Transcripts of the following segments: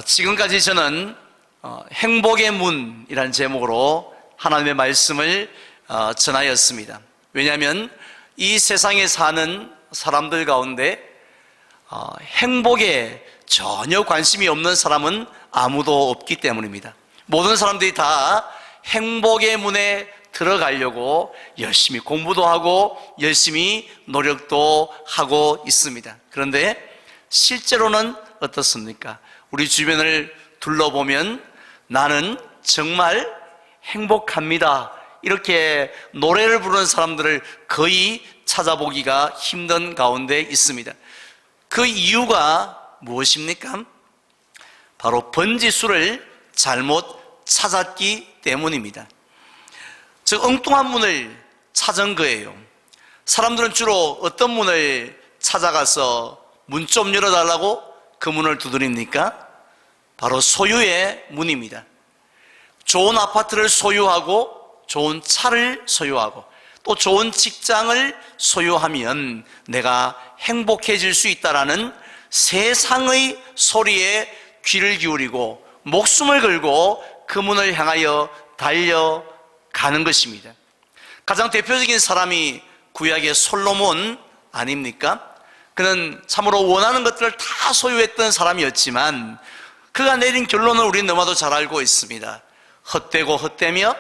지금까지 저는 행복의 문이라는 제목으로 하나님의 말씀을 전하였습니다. 왜냐하면 이 세상에 사는 사람들 가운데 행복에 전혀 관심이 없는 사람은 아무도 없기 때문입니다. 모든 사람들이 다 행복의 문에 들어가려고 열심히 공부도 하고 열심히 노력도 하고 있습니다. 그런데 실제로는 어떻습니까? 우리 주변을 둘러보면 나는 정말 행복합니다, 이렇게 노래를 부르는 사람들을 거의 찾아보기가 힘든 가운데 있습니다. 그 이유가 무엇입니까? 바로 번지수를 잘못 찾았기 때문입니다. 즉 엉뚱한 문을 찾은 거예요. 사람들은 주로 어떤 문을 찾아가서 문 좀 열어달라고 그 문을 두드립니까? 바로 소유의 문입니다. 좋은 아파트를 소유하고 좋은 차를 소유하고 또 좋은 직장을 소유하면 내가 행복해질 수 있다라는 세상의 소리에 귀를 기울이고 목숨을 걸고 그 문을 향하여 달려가는 것입니다. 가장 대표적인 사람이 구약의 솔로몬 아닙니까? 그는 참으로 원하는 것들을 다 소유했던 사람이었지만 그가 내린 결론을 우리는 너무나도 잘 알고 있습니다. 헛되고 헛되며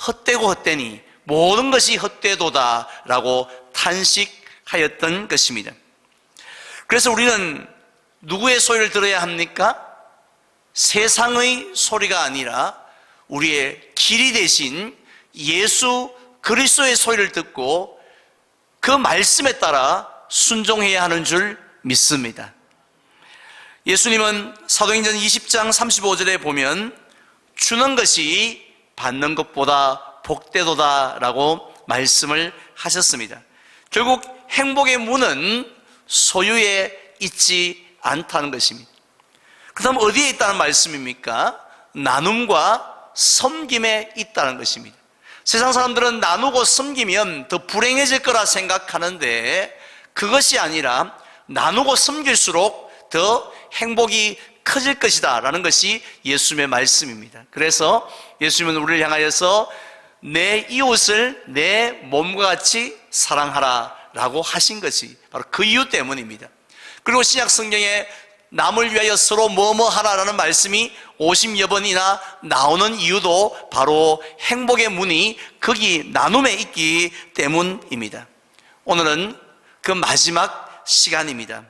헛되고 헛되니 모든 것이 헛되도다 라고 탄식하였던 것입니다. 그래서 우리는 누구의 소리를 들어야 합니까? 세상의 소리가 아니라 우리의 길이 되신 예수 그리스도의 소리를 듣고 그 말씀에 따라 순종해야 하는 줄 믿습니다. 예수님은 사도행전 20장 35절에 보면 주는 것이 받는 것보다 복되도다 라고 말씀을 하셨습니다. 결국 행복의 문은 소유에 있지 않다는 것입니다. 그다음 어디에 있다는 말씀입니까? 나눔과 섬김에 있다는 것입니다. 세상 사람들은 나누고 섬기면 더 불행해질 거라 생각하는데 그것이 아니라 나누고 섬길수록 더 행복이 커질 것이다 라는 것이 예수님의 말씀입니다. 그래서 예수님은 우리를 향하여서 내 이웃을 내 몸과 같이 사랑하라 라고 하신 것이 바로 그 이유 때문입니다. 그리고 신약 성경에 남을 위하여 서로 뭐뭐 하라라는 말씀이 50여 번이나 나오는 이유도 바로 행복의 문이 거기 나눔에 있기 때문입니다. 오늘은 그 마지막 시간입니다.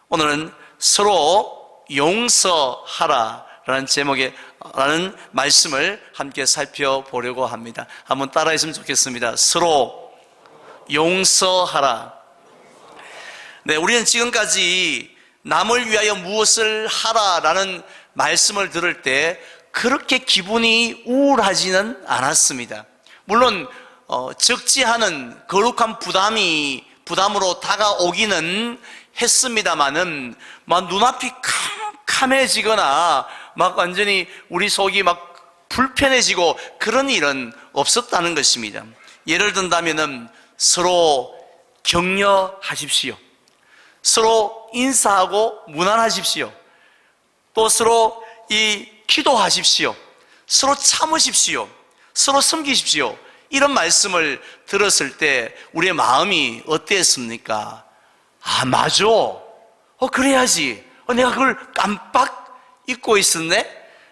오늘은 서로 용서하라라는 제목의 라는 말씀을 함께 살펴보려고 합니다. 한번 따라했으면 좋겠습니다. 서로 용서하라. 네, 우리는 지금까지 남을 위하여 무엇을 하라라는 말씀을 들을 때 그렇게 기분이 우울하지는 않았습니다. 물론 적지 않은 거룩한 부담으로 다가오기는 했습니다마는 막 눈앞이 캄캄해지거나 막 완전히 우리 속이 막 불편해지고 그런 일은 없었다는 것입니다. 예를 든다면은 서로 격려하십시오. 서로 인사하고 문안하십시오. 또 서로 기도하십시오. 서로 참으십시오. 서로 섬기십시오. 이런 말씀을 들었을 때 우리의 마음이 어땠습니까? 아, 맞아. 그래야지. 내가 그걸 깜빡 잊고 있었네.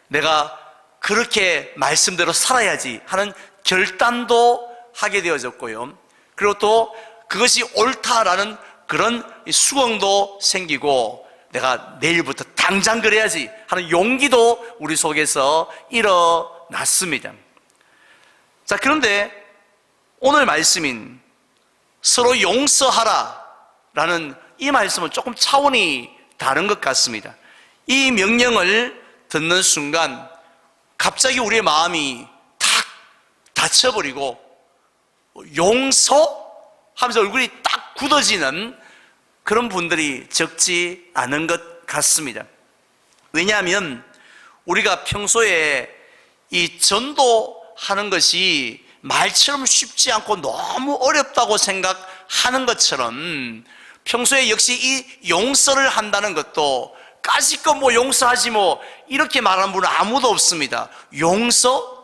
내가 그렇게 말씀대로 살아야지 하는 결단도 하게 되어졌고요. 그리고 또 그것이 옳다라는 그런 수긍도 생기고 내가 내일부터 당장 그래야지 하는 용기도 우리 속에서 일어났습니다. 자, 그런데 오늘 말씀인 서로 용서하라 라는 이 말씀은 조금 차원이 다른 것 같습니다. 이 명령을 듣는 순간 갑자기 우리의 마음이 탁 닫혀버리고 용서하면서 얼굴이 딱 굳어지는 그런 분들이 적지 않은 것 같습니다. 왜냐하면 우리가 평소에 이 전도하는 것이 말처럼 쉽지 않고 너무 어렵다고 생각하는 것처럼 평소에 역시 이 용서를 한다는 것도 까짓것 뭐 용서하지 뭐 이렇게 말하는 분은 아무도 없습니다. 용서?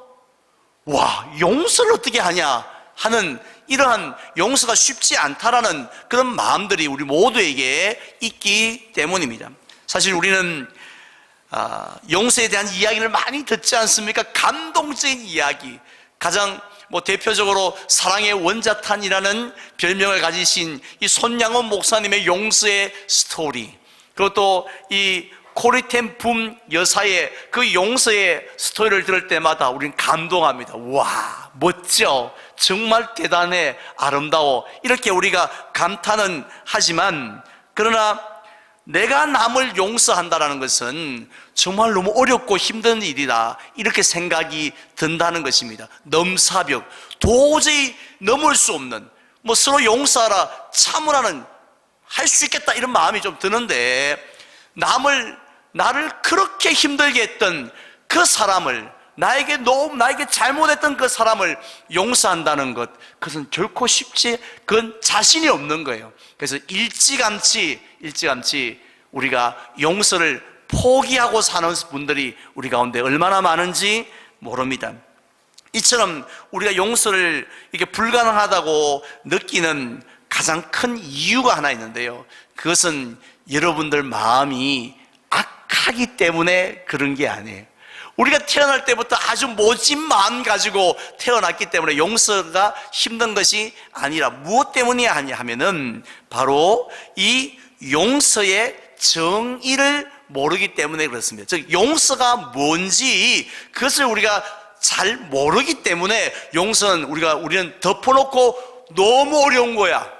와, 용서를 어떻게 하냐 하는 이러한 용서가 쉽지 않다라는 그런 마음들이 우리 모두에게 있기 때문입니다. 사실 우리는 용서에 대한 이야기를 많이 듣지 않습니까? 감동적인 이야기, 가장 대표적으로 사랑의 원자탄이라는 별명을 가지신 이 손양원 목사님의 용서의 스토리, 그리고 또 이 코리텐 붐 여사의 그 용서의 스토리를 들을 때마다 우리는 감동합니다. 와, 멋져, 정말 대단해, 아름다워, 이렇게 우리가 감탄은 하지만, 그러나 내가 남을 용서한다는 것은 정말 너무 어렵고 힘든 일이다, 이렇게 생각이 든다는 것입니다. 넘사벽, 도저히 넘을 수 없는, 서로 용서하라, 참으라는, 할 수 있겠다 이런 마음이 좀 드는데, 나를 그렇게 힘들게 했던 그 사람을, 나에게 잘못했던 그 사람을 용서한다는 것, 그것은 결코 쉽지, 그건 자신이 없는 거예요. 그래서 일찌감치 우리가 용서를 포기하고 사는 분들이 우리 가운데 얼마나 많은지 모릅니다. 이처럼 우리가 용서를 이게 불가능하다고 느끼는 가장 큰 이유가 하나 있는데요, 그것은 여러분들 마음이 악하기 때문에 그런 게 아니에요. 우리가 태어날 때부터 아주 모진 마음 가지고 태어났기 때문에 용서가 힘든 것이 아니라, 무엇 때문이 아니냐 하면은 바로 이 용서의 정의를 모르기 때문에 그렇습니다. 즉, 용서가 뭔지 그것을 우리가 잘 모르기 때문에 용서는 우리는 덮어놓고 너무 어려운 거야,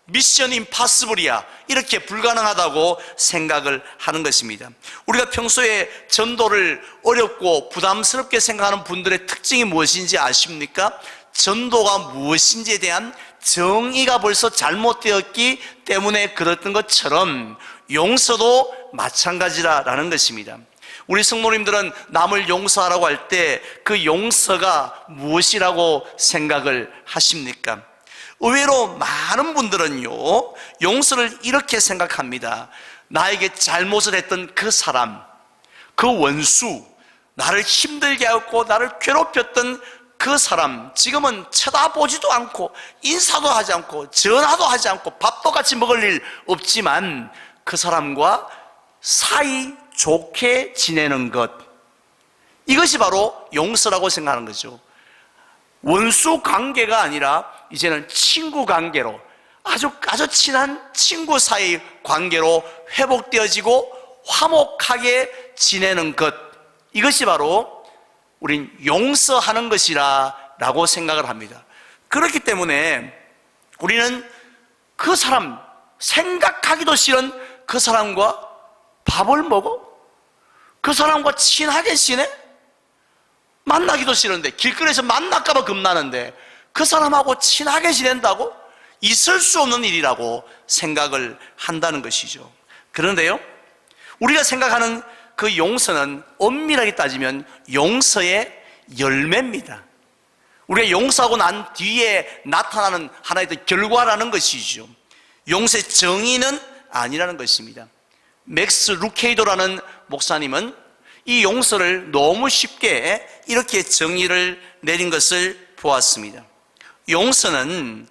미션 임파서블이야, 이렇게 불가능하다고 생각을 하는 것입니다. 우리가 평소에 전도를 어렵고 부담스럽게 생각하는 분들의 특징이 무엇인지 아십니까? 전도가 무엇인지에 대한 정의가 벌써 잘못되었기 때문에 그랬던 것처럼 용서도 마찬가지라는 것입니다. 우리 성모님들은 남을 용서하라고 할 때 그 용서가 무엇이라고 생각을 하십니까? 의외로 많은 분들은요, 용서를 이렇게 생각합니다. 나에게 잘못을 했던 그 사람, 그 원수, 나를 힘들게 하고 나를 괴롭혔던 그 사람, 지금은 쳐다보지도 않고 인사도 하지 않고 전화도 하지 않고 밥도 같이 먹을 일 없지만 그 사람과 사이 좋게 지내는 것, 이것이 바로 용서라고 생각하는 거죠. 원수 관계가 아니라 이제는 친구 관계로, 아주 친한 친구 사이 관계로 회복되어지고 화목하게 지내는 것, 이것이 바로 우린 용서하는 것이라고 생각을 합니다. 그렇기 때문에 우리는 그 사람, 생각하기도 싫은 그 사람과 밥을 먹어? 그 사람과 친하게 지내? 만나기도 싫은데, 길거리에서 만날까봐 겁나는데 그 사람하고 친하게 지낸다고? 있을 수 없는 일이라고 생각을 한다는 것이죠. 그런데요, 우리가 생각하는 그 용서는 엄밀하게 따지면 용서의 열매입니다. 우리가 용서하고 난 뒤에 나타나는 하나의 결과라는 것이죠. 용서의 정의는 아니라는 것입니다. 맥스 루케이도라는 목사님은 이 용서를 너무 쉽게 이렇게 정의를 내린 것을 보았습니다. 용서는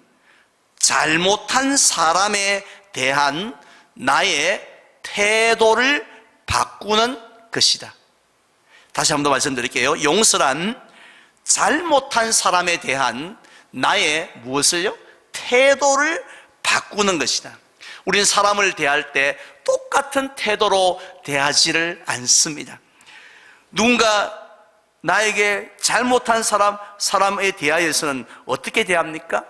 잘못한 사람에 대한 나의 태도를 바꾸는 것이다. 다시 한번 더 말씀드릴게요. 용서란 잘못한 사람에 대한 나의 무엇을요? 태도를 바꾸는 것이다. 우리는 사람을 대할 때 똑같은 태도로 대하지를 않습니다. 누군가 나에게 잘못한 사람에 대하여서는 어떻게 대합니까?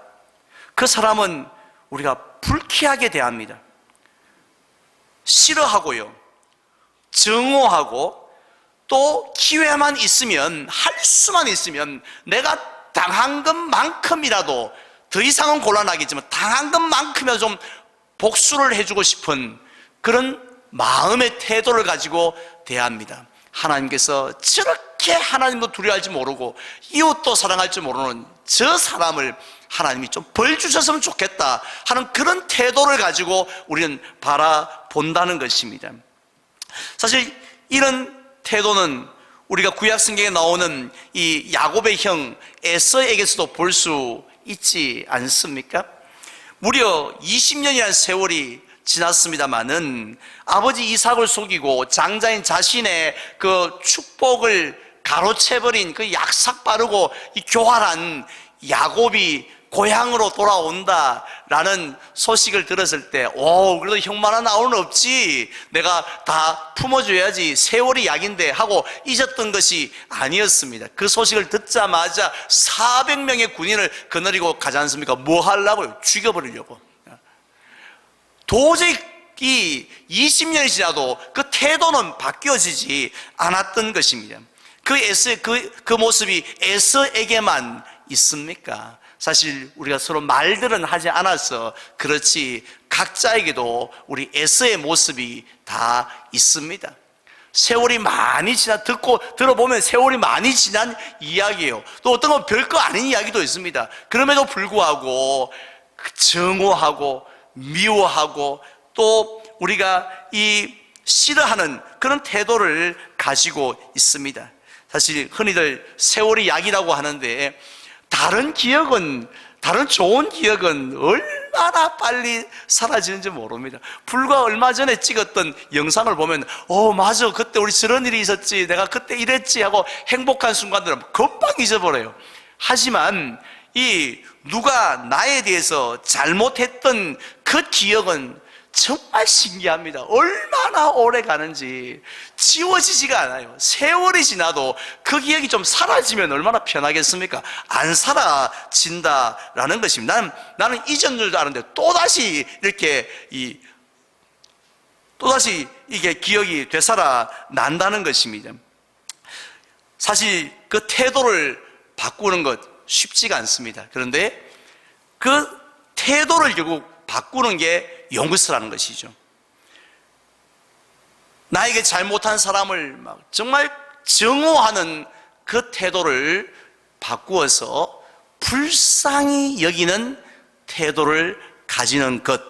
그 사람은 우리가 불쾌하게 대합니다. 싫어하고요, 증오하고, 또 기회만 있으면, 할 수만 있으면 내가 당한 것만큼이라도, 더 이상은 곤란하겠지만 당한 것만큼이라도 좀 복수를 해주고 싶은 그런 마음의 태도를 가지고 대합니다. 하나님께서 저렇게 하나님도 두려워할지 모르고 이웃도 사랑할 줄 모르는 저 사람을 하나님이 좀 벌 주셨으면 좋겠다 하는 그런 태도를 가지고 우리는 바라본다는 것입니다. 사실 이런 태도는 우리가 구약 성경에 나오는 이 야곱의 형 에서에게서도 볼 수 있지 않습니까? 무려 20년이라는 세월이 지났습니다마는 아버지 이삭을 속이고 장자인 자신의 그 축복을 가로채버린 그 약삭 빠르고 이 교활한 야곱이 고향으로 돌아온다라는 소식을 들었을 때, 그래도 형만 하나 나오는 없지, 내가 다 품어줘야지, 세월이 약인데 하고 잊었던 것이 아니었습니다. 그 소식을 듣자마자 400명의 군인을 거느리고 가지 않습니까? 뭐 하려고요? 죽여버리려고. 도저히 이 20년이 지나도 그 태도는 바뀌어지지 않았던 것입니다. 그 모습이 에서에게만 있습니까? 사실 우리가 서로 말들은 하지 않아서 그렇지 각자에게도 우리 에서의 모습이 다 있습니다. 세월이 많이 들어보면 세월이 많이 지난 이야기예요. 또 어떤 건 별거 아닌 이야기도 있습니다. 그럼에도 불구하고 정오하고 미워하고 또 우리가 이 싫어하는 그런 태도를 가지고 있습니다. 사실 흔히들 세월이 약이라고 하는데 다른 좋은 기억은 얼마나 빨리 사라지는지 모릅니다. 불과 얼마 전에 찍었던 영상을 보면 맞아, 그때 우리 저런 일이 있었지, 내가 그때 이랬지 하고 행복한 순간들은 금방 잊어버려요. 하지만 누가 나에 대해서 잘못했던 그 기억은 정말 신기합니다. 얼마나 오래 가는지 지워지지가 않아요. 세월이 지나도 그 기억이 좀 사라지면 얼마나 편하겠습니까? 안 사라진다라는 것입니다. 나는 이전 줄도 아는데 또다시 이게 기억이 되살아난다는 것입니다. 사실 그 태도를 바꾸는 것 쉽지가 않습니다. 그런데 그 태도를 결국 바꾸는 게 용서라는 것이죠. 나에게 잘못한 사람을 정말 정오하는 그 태도를 바꾸어서 불쌍히 여기는 태도를 가지는 것,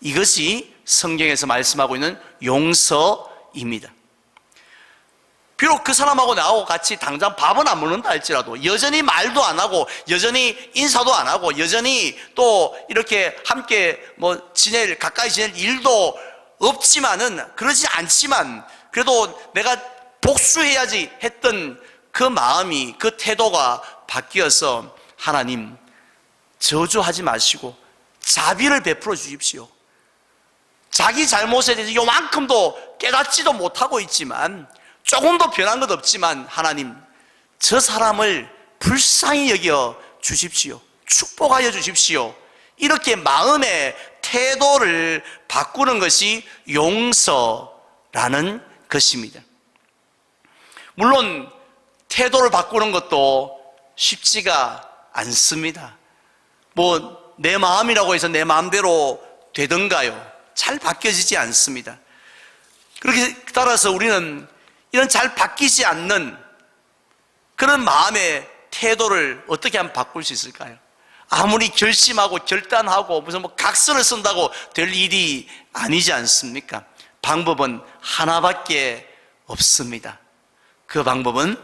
이것이 성경에서 말씀하고 있는 용서입니다. 비록 그 사람하고 나하고 같이 당장 밥은 안 먹는다 할지라도 여전히 말도 안 하고 여전히 인사도 안 하고 여전히 또 이렇게 함께 가까이 지낼 일도 없지만은, 그러지 않지만 그래도 내가 복수해야지 했던 그 마음이, 그 태도가 바뀌어서 하나님 저주하지 마시고 자비를 베풀어 주십시오. 자기 잘못에 대해서 요만큼도 깨닫지도 못하고 있지만, 조금도 변한 것 없지만 하나님 저 사람을 불쌍히 여겨 주십시오. 축복하여 주십시오. 이렇게 마음의 태도를 바꾸는 것이 용서라는 것입니다. 물론 태도를 바꾸는 것도 쉽지가 않습니다. 내 마음이라고 해서 내 마음대로 되던가요? 잘 바뀌어지지 않습니다. 그렇게 따라서 우리는 이런 잘 바뀌지 않는 그런 마음의 태도를 어떻게 하면 바꿀 수 있을까요? 아무리 결심하고 결단하고 무슨 각서를 쓴다고 될 일이 아니지 않습니까? 방법은 하나밖에 없습니다. 그 방법은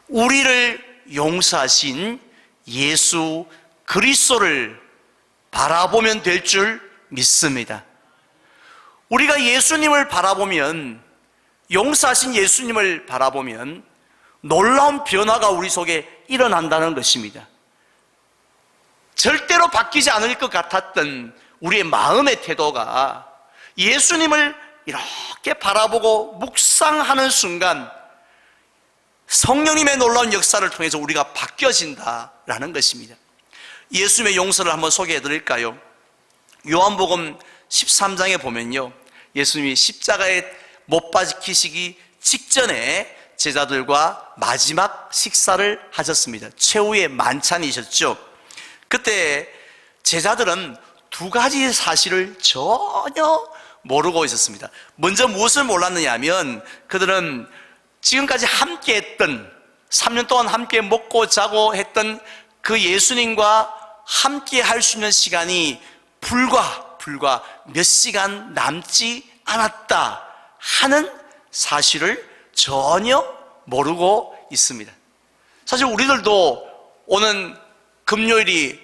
우리를 용서하신 예수 그리스도를 바라보면 될 줄 믿습니다. 우리가 예수님을 바라보면, 용서하신 예수님을 바라보면 놀라운 변화가 우리 속에 일어난다는 것입니다. 절대로 바뀌지 않을 것 같았던 우리의 마음의 태도가 예수님을 이렇게 바라보고 묵상하는 순간 성령님의 놀라운 역사를 통해서 우리가 바뀌어진다라는 것입니다. 예수님의 용서를 한번 소개해 드릴까요? 요한복음 13장에 보면요, 예수님이 십자가에 못 박히시기 직전에 제자들과 마지막 식사를 하셨습니다. 최후의 만찬이셨죠. 그때 제자들은 두 가지 사실을 전혀 모르고 있었습니다. 먼저 무엇을 몰랐느냐 하면, 그들은 지금까지 함께 했던, 3년 동안 함께 먹고 자고 했던 그 예수님과 함께 할 수 있는 시간이 불과 몇 시간 남지 않았다 하는 사실을 전혀 모르고 있습니다. 사실 우리들도 오는 금요일이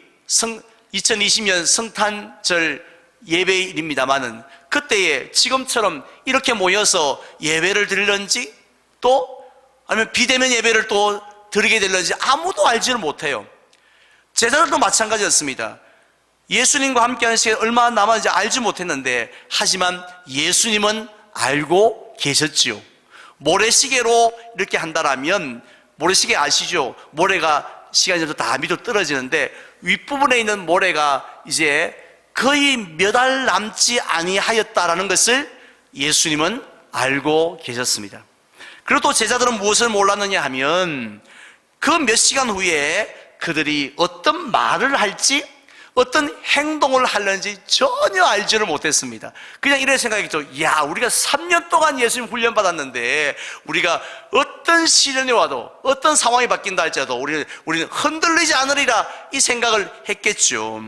2020년 성탄절 예배일입니다마는 그때에 지금처럼 이렇게 모여서 예배를 드리는지 또 아니면 비대면 예배를 또 드리게 될는지 아무도 알지를 못해요. 제자들도 마찬가지였습니다. 예수님과 함께하는 시간이 얼마나 남았는지 알지 못했는데 하지만 예수님은 알고 계셨지요. 모래시계로 이렇게 한다라면 모래시계 아시죠? 모래가 시간이 지나서 다 밑으로 떨어지는데 윗부분에 있는 모래가 이제 거의 몇 알 남지 아니하였다라는 것을 예수님은 알고 계셨습니다. 그리고 또 제자들은 무엇을 몰랐느냐 하면 그 몇 시간 후에 그들이 어떤 말을 할지 어떤 행동을 하려는지 전혀 알지를 못했습니다. 그냥 이런 생각이죠. 야, 우리가 3년 동안 예수님 훈련 받았는데 우리가 어떤 시련이 와도 어떤 상황이 바뀐다 할지라도 우리는 흔들리지 않으리라 이 생각을 했겠죠.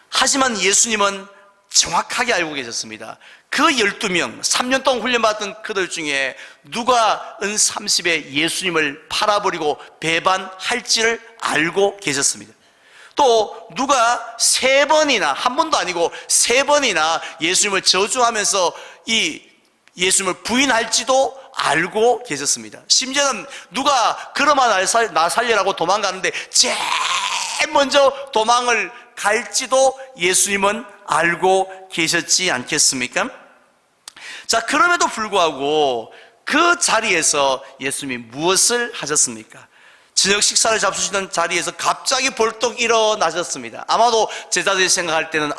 하지만 예수님은 정확하게 알고 계셨습니다. 그 12명, 3년 동안 훈련받았던 그들 중에 누가 은30에 예수님을 팔아버리고 배반할지를 알고 계셨습니다. 또 누가 3번이나, 한 번도 아니고 3번이나 예수님을 저주하면서 이 예수님을 부인할지도 알고 계셨습니다. 심지어는 누가 그러마 나 살려라고 도망가는데 제일 먼저 도망을 갈지도 예수님은 알고 계셨지 않겠습니까? 자, 그럼에도 불구하고 그 자리에서 예수님이 무엇을 하셨습니까? 저녁 식사를 잡수시던 자리에서 갑자기 벌떡 일어나셨습니다. 아마도 제자들이 생각할 때는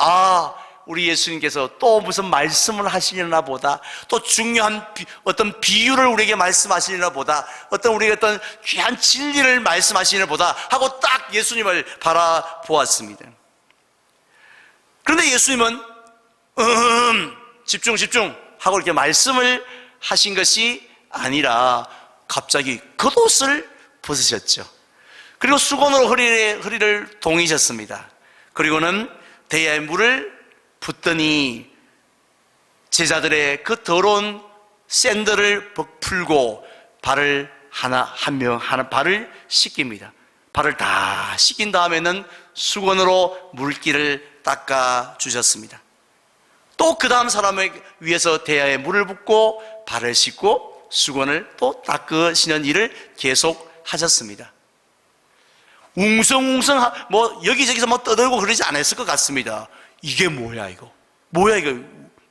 우리 예수님께서 또 무슨 말씀을 하시려나 보다, 또 중요한 어떤 비유를 우리에게 말씀하시려나 보다, 우리에게 어떤 귀한 진리를 말씀하시려나 보다 하고 딱 예수님을 바라보았습니다. 그런데 예수님은 집중 하고 이렇게 말씀을 하신 것이 아니라 갑자기 겉옷을 벗으셨죠. 그리고 수건으로 허리를 동이셨습니다. 그리고는 대야에 물을 붓더니 제자들의 그 더러운 샌들을 풀고 발을 한 명 발을 씻깁니다. 발을 다 씻긴 다음에는 수건으로 물기를 닦아 주셨습니다. 또 그 다음 사람을 위해서 대야에 물을 붓고 발을 씻고 수건을 또 닦으시는 일을 계속 하셨습니다. 웅성웅성 여기저기서 떠들고 그러지 않았을 것 같습니다. 이게 뭐야 이거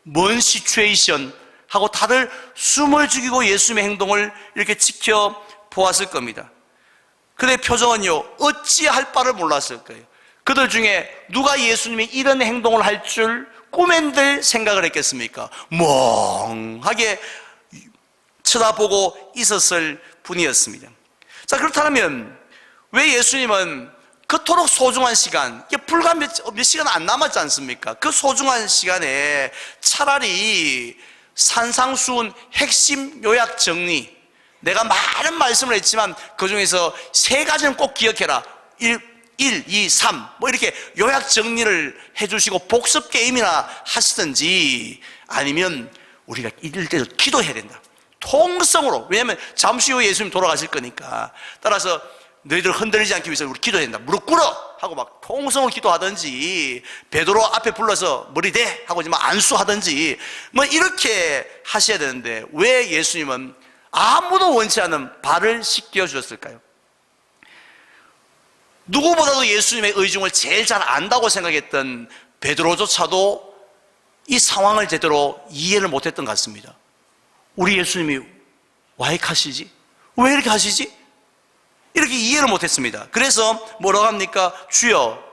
뭔 시츄에이션 하고 다들 숨을 죽이고 예수님의 행동을 이렇게 지켜보았을 겁니다. 그의 표정은요, 어찌할 바를 몰랐을 거예요. 그들 중에 누가 예수님이 이런 행동을 할 줄 꿈엔들 생각을 했겠습니까? 멍하게 쳐다보고 있었을 뿐이었습니다. 자, 그렇다면 왜 예수님은 그토록 소중한 시간, 불과 몇 시간 안 남았지 않습니까? 그 소중한 시간에 차라리 산상수훈 핵심 요약 정리, 내가 많은 말씀을 했지만 그 중에서 3가지는 꼭 기억해라. 1, 2, 3 이렇게 요약 정리를 해주시고 복습 게임이나 하시든지, 아니면 우리가 이럴 때도 기도해야 된다. 통성으로. 왜냐하면 잠시 후에 예수님 돌아가실 거니까. 따라서 너희들 흔들리지 않기 위해서 우리 기도해야 된다. 무릎 꿇어! 하고 막 통성으로 기도하든지, 베드로 앞에 불러서 머리 대! 하고 안수하든지 이렇게 하셔야 되는데 왜 예수님은 아무도 원치 않은 발을 씻겨 주셨을까요? 누구보다도 예수님의 의중을 제일 잘 안다고 생각했던 베드로조차도 이 상황을 제대로 이해를 못했던 것 같습니다. 우리 예수님이 왜 이렇게 하시지? 왜 이렇게 하시지? 이렇게 이해를 못했습니다. 그래서 뭐라고 합니까? 주여,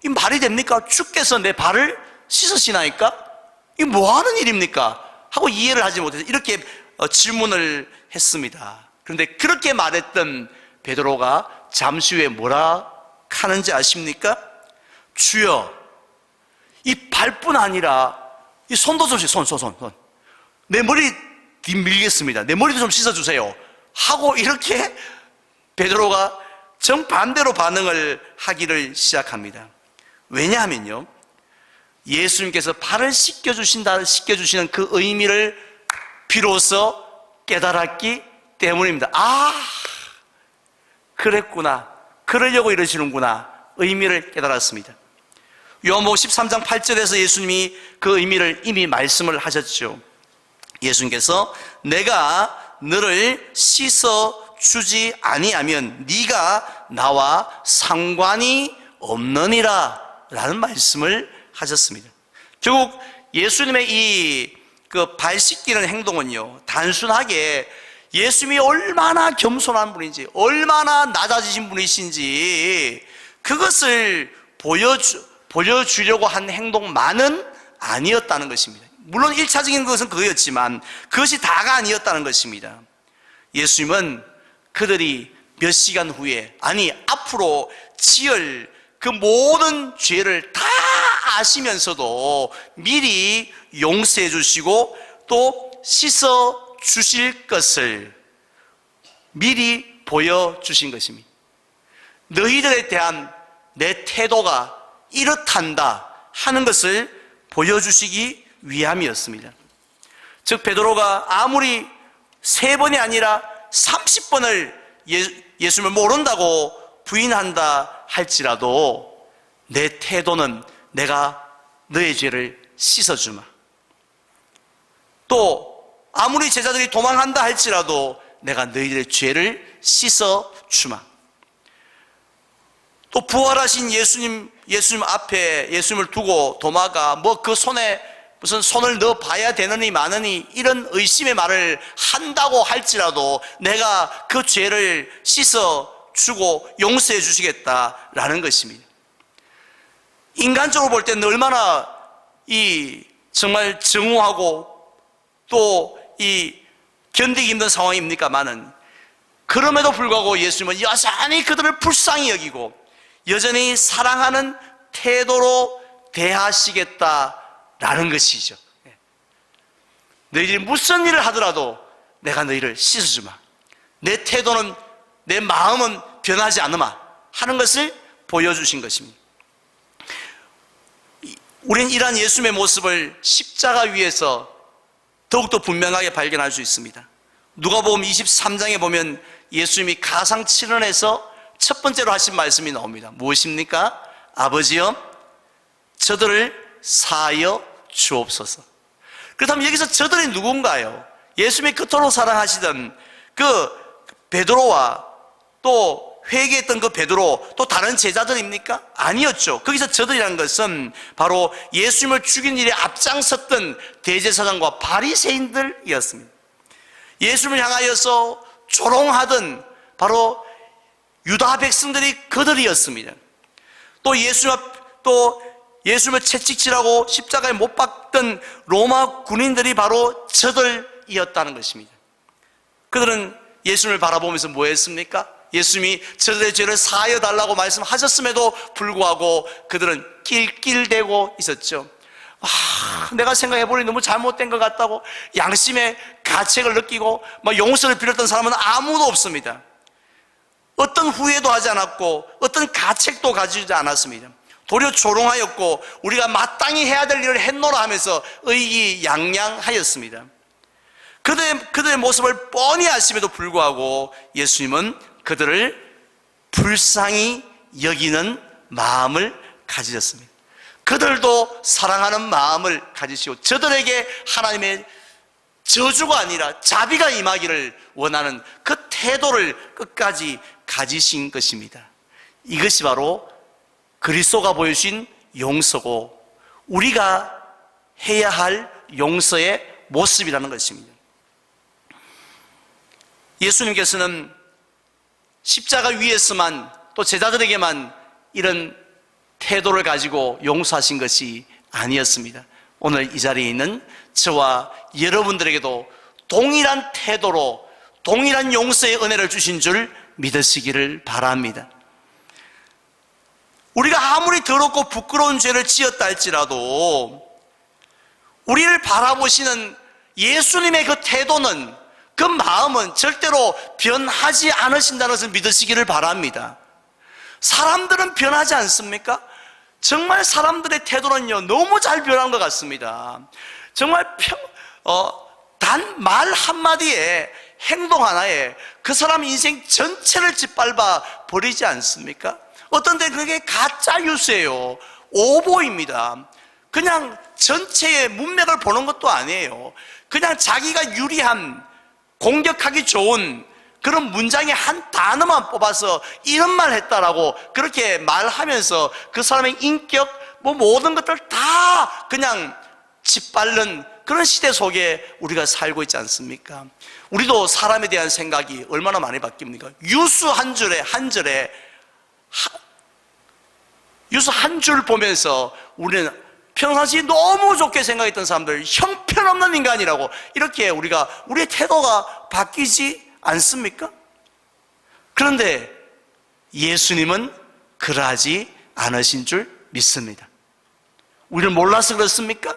이 말이 됩니까? 주께서 내 발을 씻으시나이까? 이게 뭐 하는 일입니까? 하고 이해를 하지 못해서 이렇게 질문을 했습니다. 그런데 그렇게 말했던 베드로가 잠시 후에 뭐라 하는지 아십니까? 주여, 이 발뿐 아니라 이 손도 좀 손. 내 머리 밀겠습니다. 내 머리도 좀 씻어주세요. 하고 이렇게 베드로가 정반대로 반응을 하기를 시작합니다. 왜냐하면요, 예수님께서 발을 씻겨주시는 그 의미를 비로소 깨달았기 때문입니다. 아, 그랬구나. 그러려고 이러시는구나. 의미를 깨달았습니다. 요한복음 13장 8절에서 예수님이 그 의미를 이미 말씀을 하셨죠. 예수님께서 내가 너를 씻어 주지 아니하면 네가 나와 상관이 없느니라 라는 말씀을 하셨습니다. 결국 예수님의 이 발 씻기는 행동은요, 단순하게 예수님이 얼마나 겸손한 분인지, 얼마나 낮아지신 분이신지 그것을 보여주려고 한 행동만은 아니었다는 것입니다. 물론 1차적인 것은 그거였지만 그것이 다가 아니었다는 것입니다. 예수님은 그들이 몇 시간 후에, 아니 앞으로 지을 그 모든 죄를 다 아시면서도 미리 용서해 주시고 또 씻어 주실 것을 미리 보여주신 것입니다. 너희들에 대한 내 태도가 이렇단다 하는 것을 보여주시기 위함이었습니다. 즉 베드로가 아무리 3번이 아니라 30번을 예수님을 모른다고 부인한다 할지라도 내 태도는 내가 너의 죄를 씻어주마. 또 아무리 제자들이 도망한다 할지라도 내가 너희들의 죄를 씻어주마. 또 부활하신 예수님 앞에 예수님을 두고 도마가 뭐 그 손에 무슨 손을 넣어 봐야 되느니 마느니 이런 의심의 말을 한다고 할지라도 내가 그 죄를 씻어 주고 용서해 주시겠다라는 것입니다. 인간적으로 볼 때는 얼마나 정말 증오하고 또 견디기 힘든 상황입니까마는 그럼에도 불구하고 예수님은 여전히 그들을 불쌍히 여기고 여전히 사랑하는 태도로 대하시겠다라는 것이죠. 너희들이 무슨 일을 하더라도 내가 너희를 씻어주마. 내 태도는, 내 마음은 변하지 않으마 하는 것을 보여주신 것입니다. 우린 이러한 예수님의 모습을 십자가 위에서 더욱더 분명하게 발견할 수 있습니다. 누가복음 23장에 보면 예수님이 가상칠언에서 첫 번째로 하신 말씀이 나옵니다. 무엇입니까? 아버지여, 저들을 사하여 주옵소서. 그렇다면 여기서 저들이 누군가요? 예수님이 그토록 사랑하시던 그 베드로와 또 회개했던 그 베드로, 또 다른 제자들입니까? 아니었죠. 거기서 저들이라는 것은 바로 예수님을 죽인 일에 앞장섰던 대제사장과 바리새인들이었습니다. 예수님을 향하여서 조롱하던 바로 유다 백성들이 그들이었습니다. 또 예수님을 채찍질하고 십자가에 못 박던 로마 군인들이 바로 저들이었다는 것입니다. 그들은 예수님을 바라보면서 뭐 했습니까? 예수님이 저들의 죄를 사하여 달라고 말씀하셨음에도 불구하고 그들은 낄낄대고 있었죠. 내가 생각해보니 너무 잘못된 것 같다고 양심의 가책을 느끼고 용서를 빌었던 사람은 아무도 없습니다. 어떤 후회도 하지 않았고 어떤 가책도 가지지 않았습니다. 도리어 조롱하였고 우리가 마땅히 해야 될 일을 했노라 하면서 의기양양하였습니다. 그들의 모습을 뻔히 아심에도 불구하고 예수님은 그들을 불쌍히 여기는 마음을 가지셨습니다. 그들도 사랑하는 마음을 가지시고 저들에게 하나님의 저주가 아니라 자비가 임하기를 원하는 그 태도를 끝까지 가지신 것입니다. 이것이 바로 그리스도가 보여주신 용서고 우리가 해야 할 용서의 모습이라는 것입니다. 예수님께서는 십자가 위에서만 또 제자들에게만 이런 태도를 가지고 용서하신 것이 아니었습니다. 오늘 이 자리에 있는 저와 여러분들에게도 동일한 태도로 동일한 용서의 은혜를 주신 줄 믿으시기를 바랍니다. 우리가 아무리 더럽고 부끄러운 죄를 지었다 할지라도 우리를 바라보시는 예수님의 그 태도는, 그 마음은 절대로 변하지 않으신다는 것을 믿으시기를 바랍니다. 사람들은 변하지 않습니까? 정말 사람들의 태도는요 너무 잘 변한 것 같습니다. 정말 단 말 한마디에 행동 하나에 그 사람 인생 전체를 짓밟아 버리지 않습니까? 어떤 데 그게 가짜 뉴스예요. 오보입니다. 그냥 전체의 문맥을 보는 것도 아니에요. 그냥 자기가 유리한, 공격하기 좋은 그런 문장의 한 단어만 뽑아서 이런 말 했다라고 그렇게 말하면서 그 사람의 인격, 모든 것들 다 그냥 짓밟는 그런 시대 속에 우리가 살고 있지 않습니까? 우리도 사람에 대한 생각이 얼마나 많이 바뀝니까? 뉴스 한 줄에 뉴스 한 줄 보면서 우리는 평상시 너무 좋게 생각했던 사람들 형편없는 인간이라고 이렇게 우리의 태도가 바뀌지 않습니까? 그런데 예수님은 그러하지 않으신 줄 믿습니다. 우리를 몰라서 그렇습니까?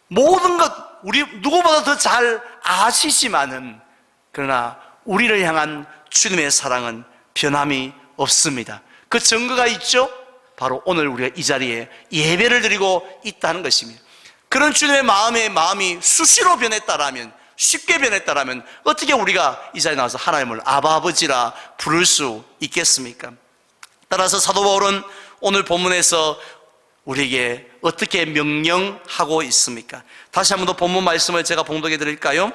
모든 것 우리 누구보다 더 잘 아시지만은 그러나 우리를 향한 주님의 사랑은 변함이 없습니다. 그 증거가 있죠? 바로 오늘 우리가 이 자리에 예배를 드리고 있다는 것입니다. 그런 주님의 마음이 수시로 변했다라면, 쉽게 변했다라면 어떻게 우리가 이 자리에 나와서 하나님을 아버지라 부를 수 있겠습니까? 따라서 사도 바울은 오늘 본문에서 우리에게 어떻게 명령하고 있습니까? 다시 한 번 더 본문 말씀을 제가 봉독해 드릴까요?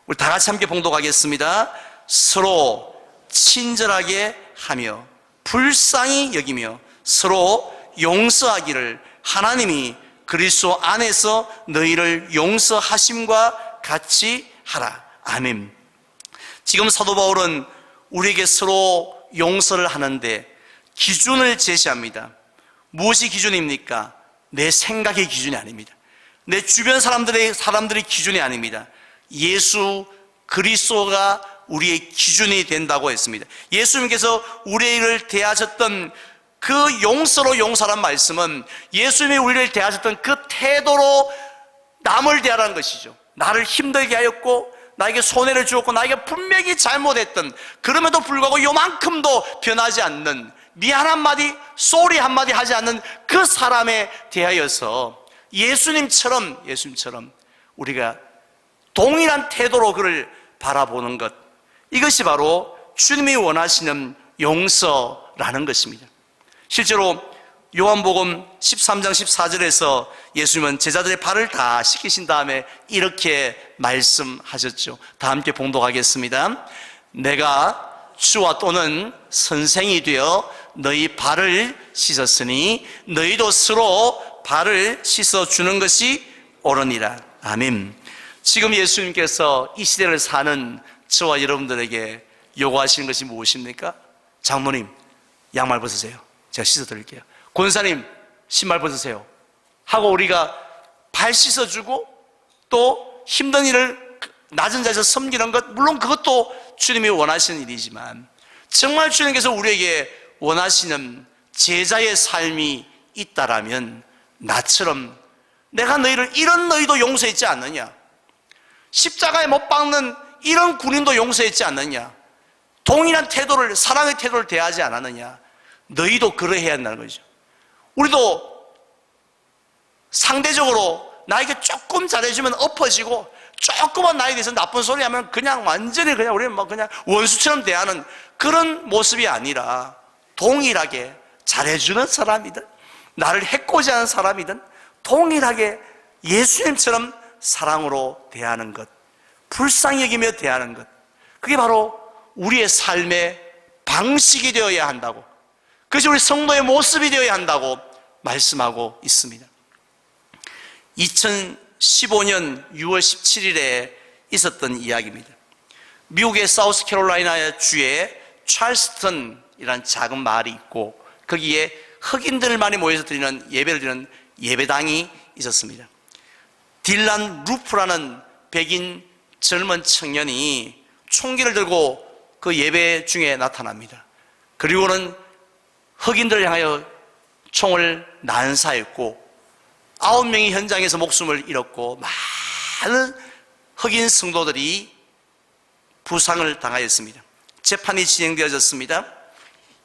우리 다 같이 함께 봉독하겠습니다. 서로 친절하게 하며 불쌍히 여기며 서로 용서하기를 하나님이 그리스도 안에서 너희를 용서하심과 같이 하라. 아멘. 지금 사도 바울은 우리에게 서로 용서를 하는데 기준을 제시합니다. 무엇이 기준입니까? 내 생각의 기준이 아닙니다. 내 주변 사람들의 기준이 아닙니다. 예수 그리스도가 우리의 기준이 된다고 했습니다. 예수님께서 우리를 대하셨던 그 용서로 용서란 말씀은 예수님이 우리를 대하셨던 그 태도로 남을 대하라는 것이죠. 나를 힘들게 하였고 나에게 손해를 주었고 나에게 분명히 잘못했던, 그럼에도 불구하고 요만큼도 변하지 않는, 미안 한마디, 쏘리 한마디 하지 않는 그 사람에 대하여서 예수님처럼 우리가 동일한 태도로 그를 바라보는 것, 이것이 바로 주님이 원하시는 용서라는 것입니다. 실제로 요한복음 13장 14절에서 예수님은 제자들의 발을 다 씻기신 다음에 이렇게 말씀하셨죠. 다 함께 봉독하겠습니다. 내가 주와 또는 선생이 되어 너희 발을 씻었으니 너희도 서로 발을 씻어주는 것이 옳으니라. 아멘. 지금 예수님께서 이 시대를 사는 저와 여러분들에게 요구하시는 것이 무엇입니까? 장모님, 양말 벗으세요. 제가 씻어드릴게요. 권사님, 신발 벗으세요 하고 우리가 발 씻어주고 또 힘든 일을 낮은 자리에서 섬기는 것, 물론 그것도 주님이 원하시는 일이지만 정말 주님께서 우리에게 원하시는 제자의 삶이 있다라면 나처럼 내가 너희를 이런 너희도 용서했지 않느냐, 십자가에 못 박는 이런 군인도 용서했지 않느냐, 동일한 태도를, 사랑의 태도를 대하지 않았느냐, 너희도 그러해야 한다는 거죠. 우리도 상대적으로 나에게 조금 잘해주면 엎어지고 조금만 나에 대해서 나쁜 소리 하면 그냥 완전히 그냥 우리는 막 그냥 원수처럼 대하는 그런 모습이 아니라 동일하게 잘해주는 사람이든 나를 해코지 하는 사람이든 동일하게 예수님처럼 사랑으로 대하는 것, 불쌍히 여기며 대하는 것, 그게 바로 우리의 삶의 방식이 되어야 한다고, 그것이 우리 성도의 모습이 되어야 한다고 말씀하고 있습니다. 2015년 6월 17일에 있었던 이야기입니다. 미국의 사우스캐롤라이나 주에 찰스턴이라는 작은 마을이 있고 거기에 흑인들만이 모여서 드리는 예배를 드리는 예배당이 있었습니다. 딜란 루프라는 백인 젊은 청년이 총기를 들고 그 예배 중에 나타납니다. 그리고는 흑인들을 향하여 총을 난사했고 9명이 현장에서 목숨을 잃었고 많은 흑인 성도들이 부상을 당하였습니다. 재판이 진행되어졌습니다.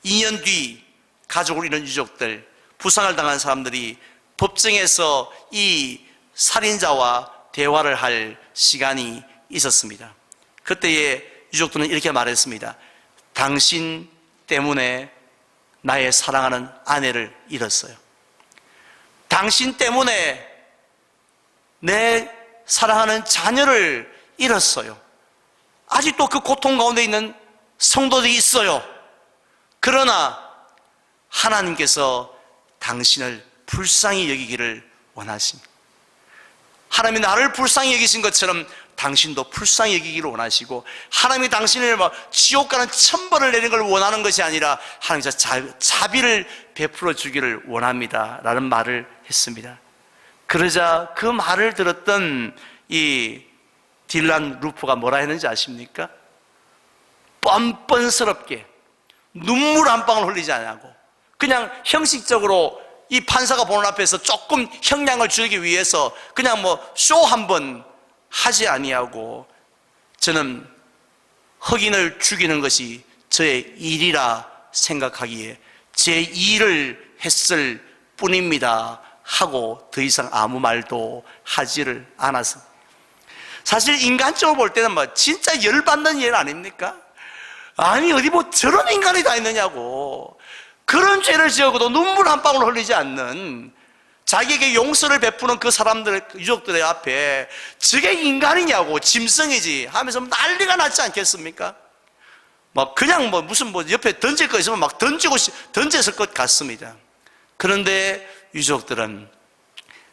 2년 뒤 가족을 잃은 유족들, 부상을 당한 사람들이 법정에서 이 살인자와 대화를 할 시간이 있었습니다. 그때에 유족들은 이렇게 말했습니다. 당신 때문에 나의 사랑하는 아내를 잃었어요. 당신 때문에 내 사랑하는 자녀를 잃었어요. 아직도 그 고통 가운데 있는 성도들이 있어요. 그러나 하나님께서 당신을 불쌍히 여기기를 원하십니다. 하나님이 나를 불쌍히 여기신 것처럼 당신도 불쌍히 여기기를 원하시고, 하나님이 당신을 지옥 가는 천벌을 내리는 걸 원하는 것이 아니라 하나님께서 자비를 베풀어 주기를 원합니다 라는 말을 했습니다. 그러자 그 말을 들었던 이 딜란 루프가 뭐라 했는지 아십니까? 뻔뻔스럽게 눈물 한 방울 흘리지 않고 그냥 형식적으로 이 판사가 보는 앞에서 조금 형량을 주기 위해서 그냥 쇼 한번 하지 아니하고, 저는 흑인을 죽이는 것이 저의 일이라 생각하기에 제 일을 했을 뿐입니다 하고 더 이상 아무 말도 하지를 않았습니다. 사실 인간적으로 볼 때는 진짜 열받는 일 아닙니까? 아니 어디 저런 인간이 다 있느냐고. 그런 죄를 지어도 눈물 한 방울 흘리지 않는, 자기에게 용서를 베푸는 그 사람들, 유족들의 앞에 저게 인간이냐고, 짐승이지 하면서 난리가 났지 않겠습니까? 그냥 무슨 옆에 던질 거 있으면 던졌을 것 같습니다. 그런데 유족들은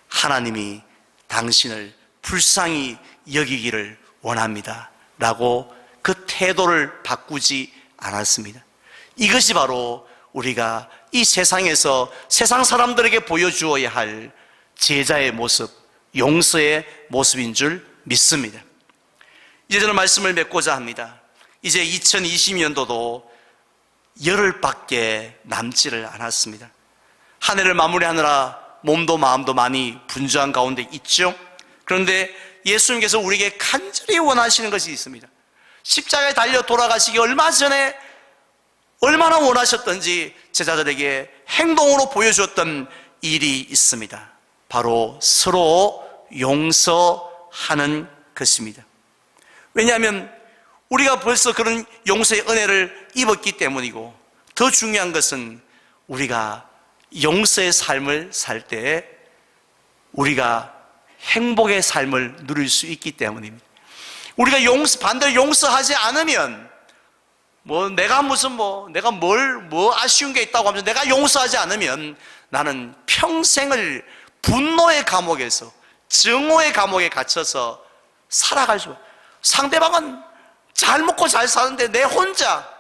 하나님이 당신을 불쌍히 여기기를 원합니다 라고 그 태도를 바꾸지 않았습니다. 이것이 바로 우리가 이 세상에서 세상 사람들에게 보여주어야 할 제자의 모습, 용서의 모습인 줄 믿습니다. 이제 저는 말씀을 맺고자 합니다. 이제 2020년도도 열흘밖에 남지를 않았습니다. 한 해를 마무리하느라 몸도 마음도 많이 분주한 가운데 있죠. 그런데 예수님께서 우리에게 간절히 원하시는 것이 있습니다. 십자가에 달려 돌아가시기 얼마 전에 얼마나 원하셨던지 제자들에게 행동으로 보여주었던 일이 있습니다. 바로 서로 용서하는 것입니다. 왜냐하면 우리가 벌써 그런 용서의 은혜를 입었기 때문이고, 더 중요한 것은 우리가 용서의 삶을 살 때 우리가 행복의 삶을 누릴 수 있기 때문입니다. 우리가 반대로 용서하지 않으면 내가 아쉬운 게 있다고 하면서 내가 용서하지 않으면 나는 평생을 분노의 감옥에서, 증오의 감옥에 갇혀서 살아갈 수, 상대방은 잘 먹고 잘 사는데 내 혼자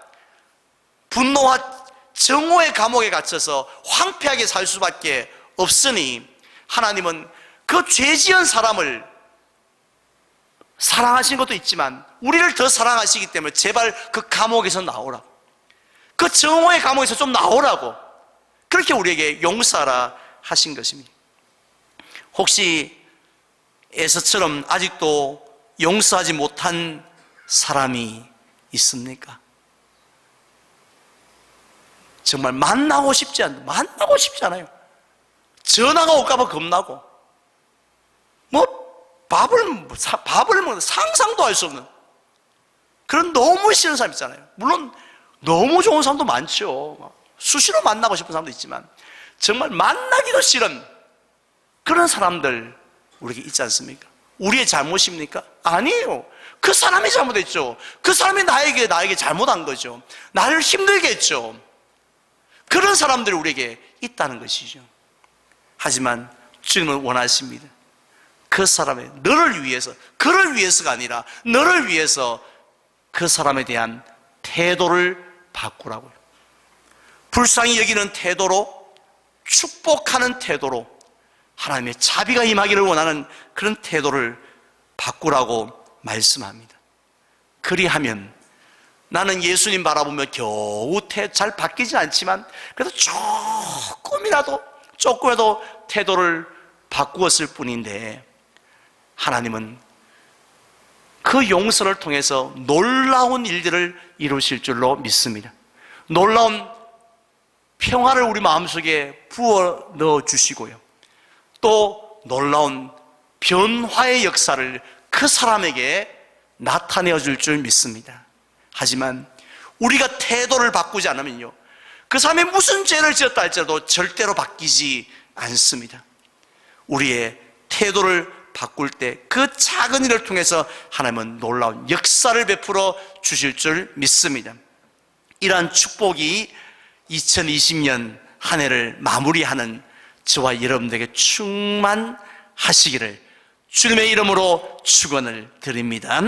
분노와 증오의 감옥에 갇혀서 황폐하게 살 수밖에 없으니, 하나님은 그 죄 지은 사람을 사랑하신 것도 있지만 우리를 더 사랑하시기 때문에 제발 그 감옥에서 나오라고, 그 증오의 감옥에서 좀 나오라고 그렇게 우리에게 용서하라 하신 것입니다. 혹시 에서처럼 아직도 용서하지 못한 사람이 있습니까? 정말 만나고 싶지 않아요. 전화가 올까봐 겁나고, 밥을 먹는 상상도 할 수 없는 그런 너무 싫은 사람 있잖아요. 물론 너무 좋은 사람도 많죠. 수시로 만나고 싶은 사람도 있지만 정말 만나기도 싫은 그런 사람들 우리에게 있지 않습니까? 우리의 잘못입니까? 아니에요. 그 사람이 잘못했죠. 그 사람이 나에게 잘못한 거죠. 나를 힘들게 했죠. 그런 사람들이 우리에게 있다는 것이죠. 하지만 주님은 원하십니다. 그 사람의 너를 위해서, 그를 위해서가 아니라 너를 위해서 그 사람에 대한 태도를 바꾸라고요. 불쌍히 여기는 태도로, 축복하는 태도로, 하나님의 자비가 임하기를 원하는 그런 태도를 바꾸라고 말씀합니다. 그리하면 나는 예수님 바라보며 겨우 잘 바뀌지 않지만 그래도 조금이라도 태도를 바꾸었을 뿐인데, 하나님은 그 용서를 통해서 놀라운 일들을 이루실 줄로 믿습니다. 놀라운 평화를 우리 마음속에 부어 넣어 주시고요, 또 놀라운 변화의 역사를 그 사람에게 나타내어 줄 줄 믿습니다. 하지만 우리가 태도를 바꾸지 않으면요, 그 사람이 무슨 죄를 지었다 할지라도 절대로 바뀌지 않습니다. 우리의 태도를 바꿀 때 그 작은 일을 통해서 하나님은 놀라운 역사를 베풀어 주실 줄 믿습니다. 이러한 축복이 2020년 한 해를 마무리하는 저와 여러분들에게 충만하시기를 주님의 이름으로 축원을 드립니다.